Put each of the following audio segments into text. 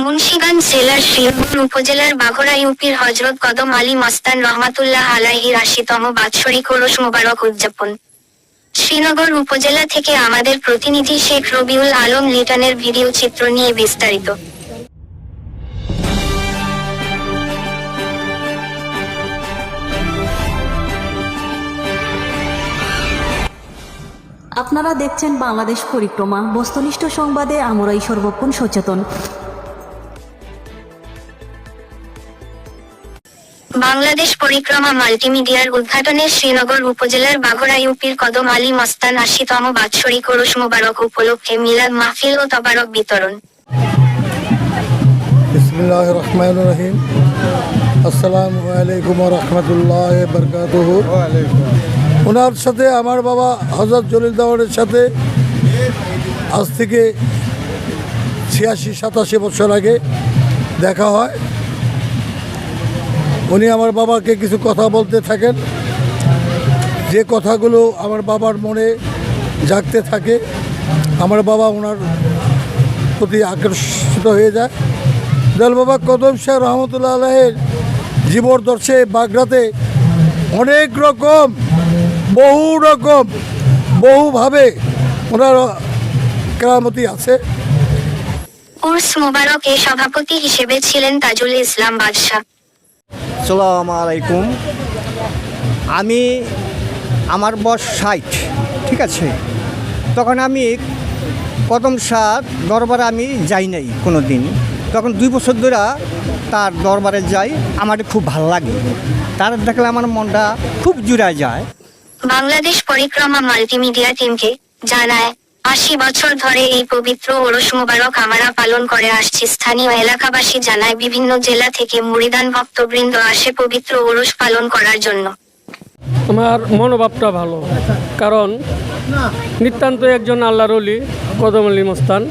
মুন্সিগঞ্জ জেলার শ্রীনগর উপজেলার বাঘরা ইউপির হযরত কদম আলী মস্তান রহমাতুল্লাহ আলাইহির ৮০তম বাৎসরিক ওরস মোবারক উদযাপন। শ্রীনগর উপজেলা থেকে আমাদের প্রতিনিধি শেখ রবিউল আলম লিটনের ভিডিও চিত্র নিয়ে বিস্তারিত। আপনারা দেখছেন বাংলাদেশ পরিক্রমা, বস্তুনিষ্ঠ সংবাদে আমরাই সর্বক্ষণ সচেতন। বাংলাদেশ পরিক্রমা মাল্টিমিডিয়ার উদ্ঘাটনে শ্রীনগর উপজেলার বাঘরা ইউপির কদম আলী মস্তান ৮০তম বাৎসরিক ওরস মোবারক উপলক্ষে মিলাদ মাহফিল ও তবারক বিতরণ। বিসমিল্লাহির রহমানির রহিম। আসসালামু আলাইকুম ওয়া রাহমাতুল্লাহি ওয়া বারাকাতুহু। ওনার সাথে আমার বাবা হযরত জলিল দাওয়ারের সাথে আজ থেকে ৮৬-৮৭ বছর আগে দেখা হয়। উনি আমার বাবাকে কিছু কথা বলতে থাকেন, যে কথাগুলো আমার বাবার মনে জাগতে থাকে। আমার বাবা ওনার প্রতি আকর্ষিত হয়ে যায়। দয়াল বাবা কদম শাহ রহমতুল্লাহ আলাইহির জীবদ্দর্শে বাগড়াতে অনেক রকম বহুভাবে ওনার কেরামতি আছে। উর্স মোবারকে সভাপতি হিসেবে ছিলেন তাজুল ইসলাম বাদশা। আসসালামু আলাইকুম। আমার বয়স ৬০, ঠিক আছে। তখন আমি কদম শাহ দরবারে আমি যাই নাই কোনো দিন। তখন ২ বছর ধরে তার দরবারে যাই, আমার খুব ভালো লাগে। তার দেখলে আমার মনটা খুব জুড়ায় যায়। বাংলাদেশ পরিক্রমা মাল্টিমিডিয়া টিমকে জানায়, ৮০ বছর ধরে এই পবিত্র ওরস মোবারক আমরা পালন করে আসছি। স্থানীয় এলাকাবাসী জানায়, বিভিন্ন জেলা থেকে মুরিদান ভক্তবৃন্দ আসে পবিত্র ওরস পালন করার জন্য। আমার মনোভাবটা ভালো, কারণ নিতান্ত একজন আল্লাহর ওলি কদম আলী মস্তান,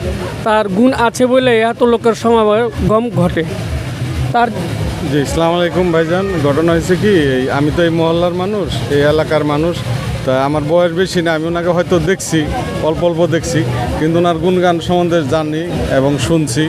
তার গুণ আছে বলে এত লোকের সমাগম ঘটে। তার জি আসসালামু আলাইকুম ভাইজান। ঘটনা হয়েছে কি, আমি তো এই মহল্লার মানুষ, এই এলাকার মানুষ। তা আমার বয়স বেশি না, আমি ওনাকে হয়তো দেখছি, অল্প দেখছি, কিন্তু ওনার গুণগান সম্বন্ধে জানি এবং শুনছি।